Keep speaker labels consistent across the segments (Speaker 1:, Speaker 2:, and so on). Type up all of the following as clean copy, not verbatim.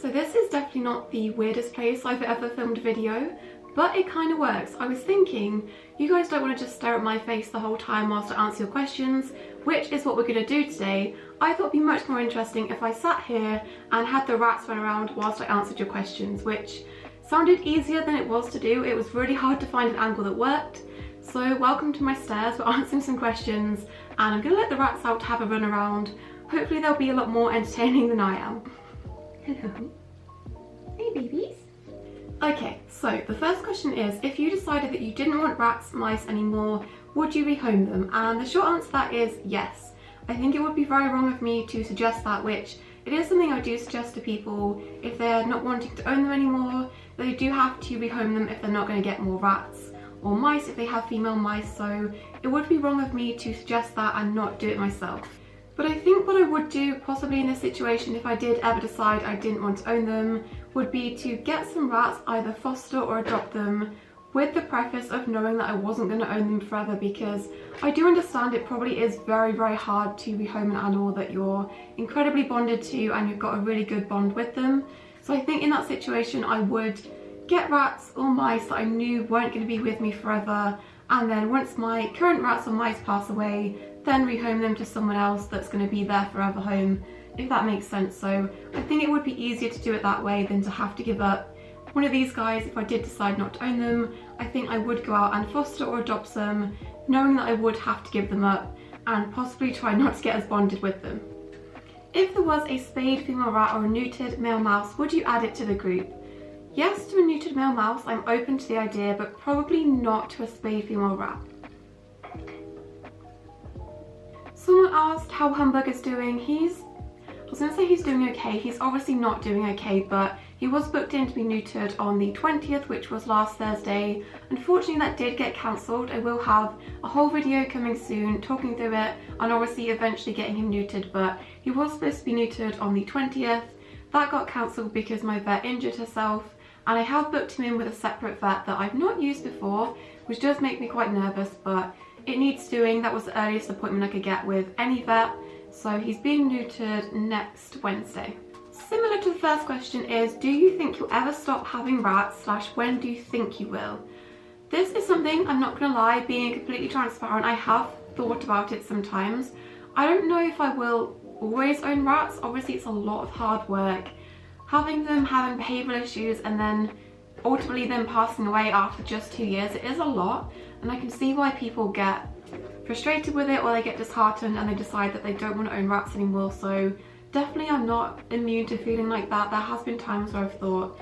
Speaker 1: So this is definitely not the weirdest place I've ever filmed a video, but it kind of works. I was thinking, you guys don't want to just stare at my face the whole time whilst I answer your questions, which is what we're going to do today. I thought it'd be much more interesting if I sat here and had the rats run around whilst I answered your questions, which sounded easier than it was to do. It was really hard to find an angle that worked. So welcome to my stairs. We're answering some questions and I'm going to let the rats out to have a run around. Hopefully they'll be a lot more entertaining than I am. Hello. Hey babies. Okay, so the first question is, if you decided that you didn't want rats, mice anymore, would you rehome them? And the short answer to that is yes. I think it would be very wrong of me to suggest that, which it is something I do suggest to people. If they're not wanting to own them anymore, they do have to rehome them if they're not going to get more rats or mice if they have female mice, so it would be wrong of me to suggest that and not do it myself. But I think what I would do possibly in this situation, if I did ever decide I didn't want to own them, would be to get some rats, either foster or adopt them, with the preface of knowing that I wasn't going to own them forever, because I do understand it probably is very, very hard to rehome an animal that you're incredibly bonded to and you've got a really good bond with them. So I think in that situation I would get rats or mice that I knew weren't going to be with me forever, and then once my current rats or mice pass away, then rehome them to someone else that's going to be their forever home, if that makes sense. So I think it would be easier to do it that way than to have to give up one of these guys if I did decide not to own them. I think I would go out and foster or adopt them, knowing that I would have to give them up and possibly try not to get as bonded with them. If there was a spayed female rat or a neutered male mouse, would you add it to the group? Yes to a neutered male mouse, I'm open to the idea, but probably not to a spayed female rat. Someone asked how Humbug is doing. I was going to say he's doing okay. He's obviously not doing okay, but he was booked in to be neutered on the 20th, which was last Thursday. Unfortunately, that did get cancelled. I will have a whole video coming soon talking through it and obviously eventually getting him neutered, but he was supposed to be neutered on the 20th. That got cancelled because my vet injured herself, and I have booked him in with a separate vet that I've not used before, which does make me quite nervous, but it needs doing. That was the earliest appointment I could get with any vet, so he's being neutered next Wednesday. Similar to the first question is, do you think you'll ever stop having rats / when do you think you will? This is something, I'm not gonna lie, being completely transparent, I have thought about it sometimes. I don't know if I will always own rats. Obviously it's a lot of hard work. Having them having behavioural issues and then ultimately them passing away after just 2 years, it is a lot, and I can see why people get frustrated with it or they get disheartened and they decide that they don't want to own rats anymore. So definitely I'm not immune to feeling like that. There has been times where I've thought,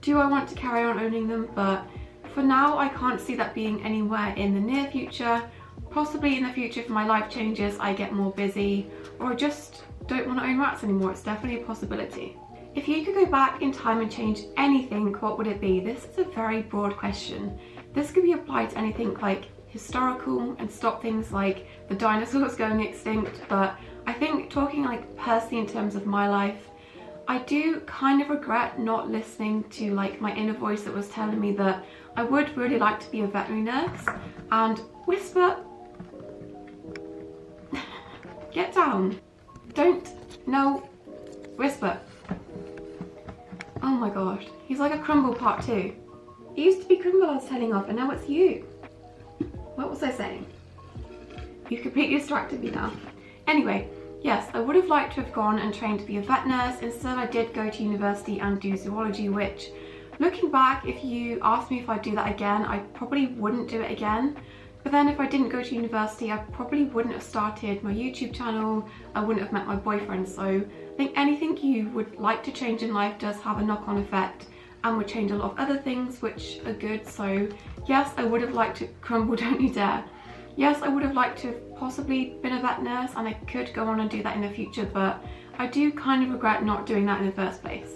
Speaker 1: do I want to carry on owning them? But for now I can't see that being anywhere in the near future. Possibly in the future if my life changes, I get more busy, or I just don't want to own rats anymore. It's definitely a possibility. If you could go back in time and change anything, what would it be? This is a very broad question. This could be applied to anything like historical and stop things like the dinosaurs going extinct, but I think talking like personally in terms of my life, I do kind of regret not listening to like my inner voice that was telling me that I would really like to be a veterinary nurse. And Whisper, get down, no, Whisper. Oh my gosh, he's like a Crumble part 2. It used to be Crumble I was telling off and now it's you. What was I saying? You've completely distracted me now. Anyway, yes, I would have liked to have gone and trained to be a vet nurse. Instead I did go to university and do zoology, which looking back, if you asked me if I'd do that again, I probably wouldn't do it again. But then if I didn't go to university, I probably wouldn't have started my YouTube channel, I wouldn't have met my boyfriend. So I think anything you would like to change in life does have a knock-on effect and would change a lot of other things which are good. So yes, I would have liked to Crumble, don't you dare. Yes, I would have liked to have possibly been a vet nurse, and I could go on and do that in the future, but I do kind of regret not doing that in the first place.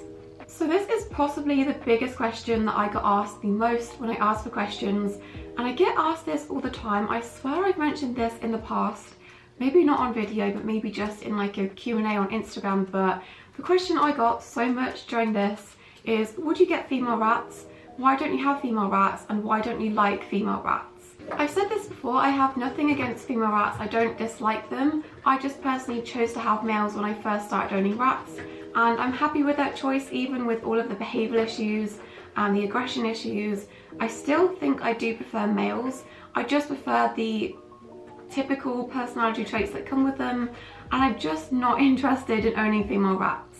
Speaker 1: So this is possibly the biggest question that I got asked the most when I ask for questions, and I get asked this all the time. I swear I've mentioned this in the past, maybe not on video, but maybe just in like a Q&A on Instagram, but the question I got so much during this is, would you get female rats? Why don't you have female rats? And why don't you like female rats? I've said this before, I have nothing against female rats, I don't dislike them. I just personally chose to have males when I first started owning rats, and I'm happy with that choice. Even with all of the behavioural issues and the aggression issues, I still think I do prefer males. I just prefer the typical personality traits that come with them, and I'm just not interested in owning female rats.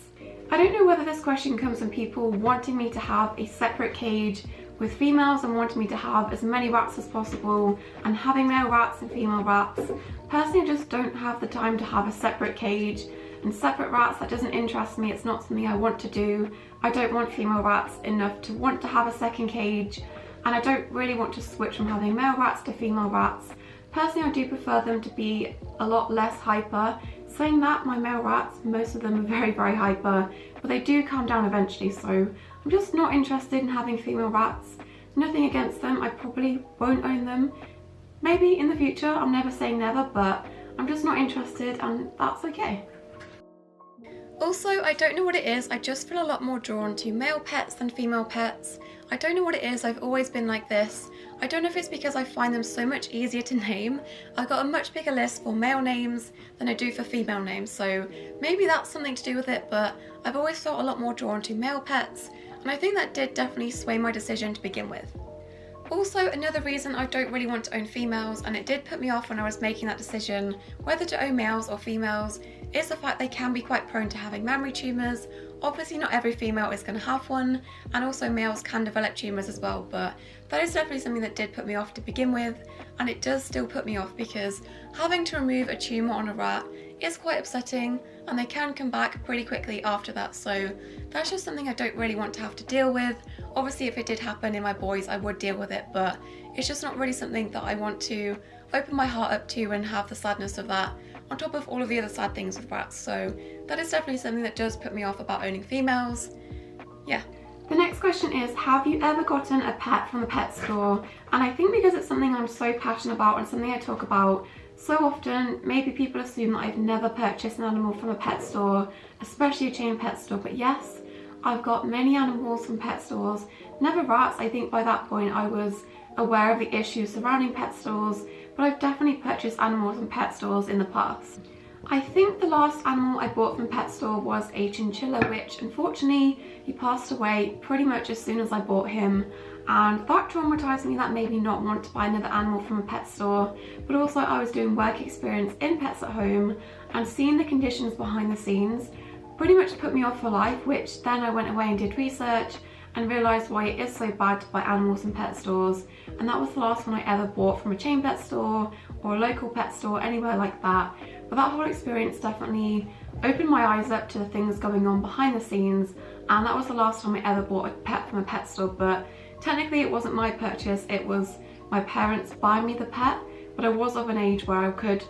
Speaker 1: I don't know whether this question comes from people wanting me to have a separate cage with females and wanting me to have as many rats as possible and having male rats and female rats. Personally, I just don't have the time to have a separate cage and separate rats. That doesn't interest me. It's not something I want to do. I don't want female rats enough to want to have a second cage, and I don't really want to switch from having male rats to female rats. Personally, I do prefer them to be a lot less hyper. Saying that, my male rats, most of them are very, very hyper, but they do calm down eventually, so I'm just not interested in having female rats. Nothing against them, I probably won't own them. Maybe in the future, I'm never saying never, but I'm just not interested, and that's okay. Also, I don't know what it is, I just feel a lot more drawn to male pets than female pets. I don't know what it is, I've always been like this. I don't know if it's because I find them so much easier to name. I've got a much bigger list for male names than I do for female names, so maybe that's something to do with it, but I've always felt a lot more drawn to male pets, and I think that did definitely sway my decision to begin with. Also, another reason I don't really want to own females, and it did put me off when I was making that decision whether to own males or females, is the fact they can be quite prone to having mammary tumours. Obviously not every female is going to have one, and also males can develop tumours as well, but that is definitely something that did put me off to begin with, and it does still put me off because having to remove a tumour on a rat is quite upsetting, and they can come back pretty quickly after that, so that's just something I don't really want to have to deal with. Obviously if it did happen in my boys, I would deal with it, but it's just not really something that I want to open my heart up to and have the sadness of that on top of all of the other sad things with rats, so that is definitely something that does put me off about owning females. Yeah. The next question is, have you ever gotten a pet from the pet store? And I think because it's something I'm so passionate about and something I talk about so often, maybe people assume that I've never purchased an animal from a pet store, especially a chain pet store, but yes, I've got many animals from pet stores. Never rats. I think by that point I was aware of the issues surrounding pet stores, but I've definitely purchased animals from pet stores in the past. I think the last animal I bought from a pet store was a chinchilla, which unfortunately he passed away pretty much as soon as I bought him, and that traumatized me. That made me not want to buy another animal from a pet store, but also I was doing work experience in Pets at Home, and seeing the conditions behind the scenes pretty much put me off for life, which then I went away and did research and realised why it is so bad to buy animals in pet stores, and that was the last one I ever bought from a chain pet store or a local pet store, anywhere like that. But that whole experience definitely opened my eyes up to the things going on behind the scenes, and that was the last time I ever bought a pet from a pet store. But technically it wasn't my purchase, it was my parents buying me the pet, but I was of an age where I could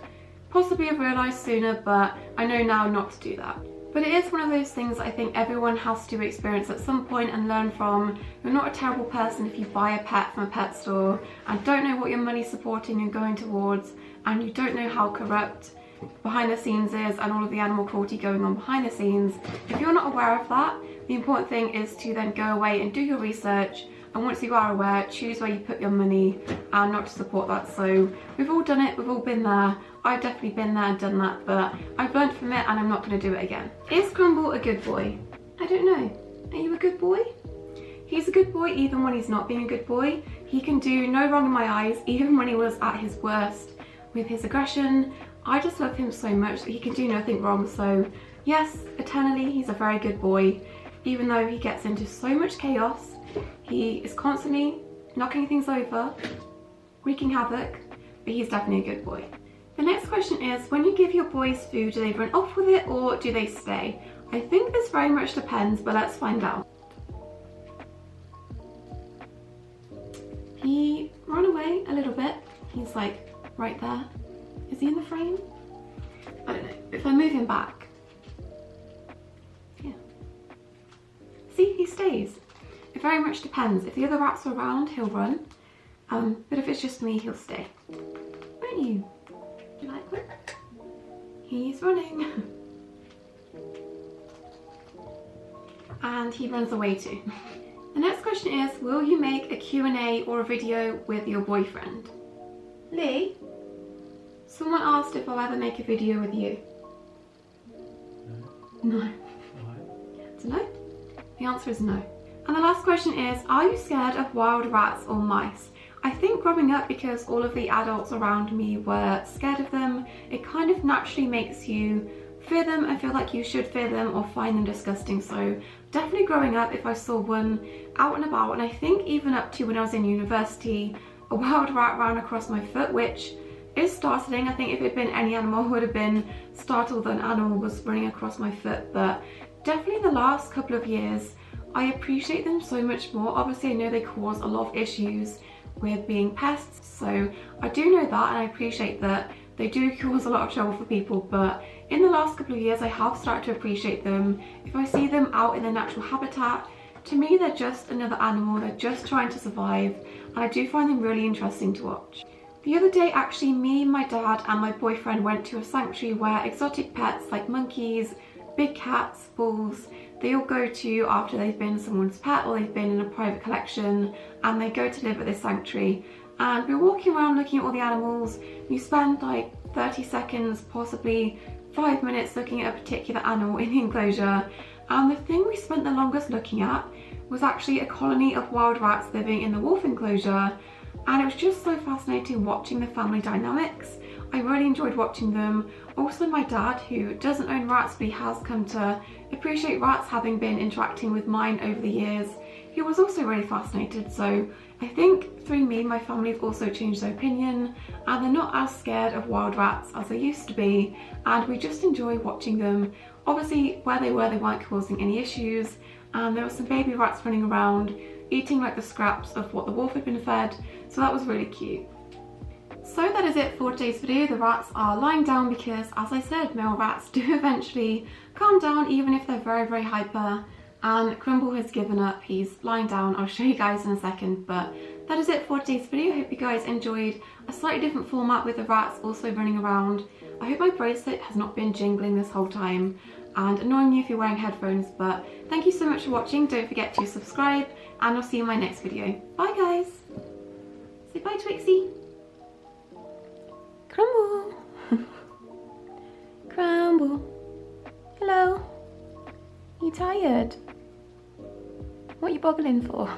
Speaker 1: possibly have realised sooner, but I know now not to do that. But it is one of those things I think everyone has to experience at some point and learn from. You're not a terrible person if you buy a pet from a pet store and don't know what your money's supporting and going towards, and you don't know how corrupt behind the scenes is and all of the animal cruelty going on behind the scenes. If you're not aware of that, the important thing is to then go away and do your research, and once you are aware, choose where you put your money and not to support that. So we've all done it, we've all been there. I've definitely been there and done that, but I've learned from it and I'm not going to do it again. Is Crumble a good boy? I don't know. Are you a good boy? He's a good boy even when he's not being a good boy. He can do no wrong in my eyes, even when he was at his worst with his aggression. I just love him so much that he can do nothing wrong. So yes, eternally he's a very good boy, even though he gets into so much chaos. He is constantly knocking things over, wreaking havoc, but he's definitely a good boy. The next question is, when you give your boys food, do they run off with it or do they stay? I think this very much depends, but let's find out. He ran away a little bit. He's like right there. Is he in the frame? I don't know. If I move him back. Yeah. See, he stays. It very much depends. If the other rats are around, he'll run. But if it's just me, he'll stay. Won't you? You like that? He's running. And he runs away too. The next question is, will you make a Q&A or a video with your boyfriend? Lee? Someone asked if I'll ever make a video with you.
Speaker 2: No.
Speaker 1: No.
Speaker 2: Why?
Speaker 1: to know? The answer is no. And the last question is, are you scared of wild rats or mice? I think growing up, because all of the adults around me were scared of them, it kind of naturally makes you fear them and feel like you should fear them or find them disgusting. So definitely growing up, if I saw one out and about, and I think even up to when I was in university, a wild rat ran across my foot, which is startling. I think if it had been any animal, I would have been startled that an animal was running across my foot. But definitely in the last couple of years, I appreciate them so much more. Obviously, I know they cause a lot of issues with being pests, so I do know that, and I appreciate that they do cause a lot of trouble for people, but in the last couple of years I have started to appreciate them. If I see them out in their natural habitat, to me they're just another animal, they're just trying to survive, and I do find them really interesting to watch. The other day, actually, me, my dad and my boyfriend went to a sanctuary where exotic pets like monkeys, big cats, bulls, they all go to after they've been someone's pet or they've been in a private collection, and they go to live at this sanctuary. And we're walking around looking at all the animals. You spend like 30 seconds, possibly 5 minutes looking at a particular animal in the enclosure, and the thing we spent the longest looking at was actually a colony of wild rats living in the wolf enclosure, and it was just so fascinating watching the family dynamics. I really enjoyed watching them. Also, my dad, who doesn't own rats but he has come to appreciate rats, having been interacting with mine over the years, he was also really fascinated. So I think through me, my family have also changed their opinion, and they're not as scared of wild rats as they used to be, and we just enjoy watching them. Obviously, where they were, they weren't causing any issues, and there were some baby rats running around eating like the scraps of what the wolf had been fed, so that was really cute. So that is it for today's video. The rats are lying down because, as I said, male rats do eventually calm down even if they're very, very hyper, and Crumble has given up. He's lying down. I'll show you guys in a second, but that is it for today's video. I hope you guys enjoyed a slightly different format with the rats also running around. I hope my bracelet has not been jingling this whole time and annoying you if you're wearing headphones, but thank you so much for watching. Don't forget to subscribe, and I'll see you in my next video. Bye guys. Say bye, Twixie. Crumble. Crumble. Hello. You tired? What are you boggling for?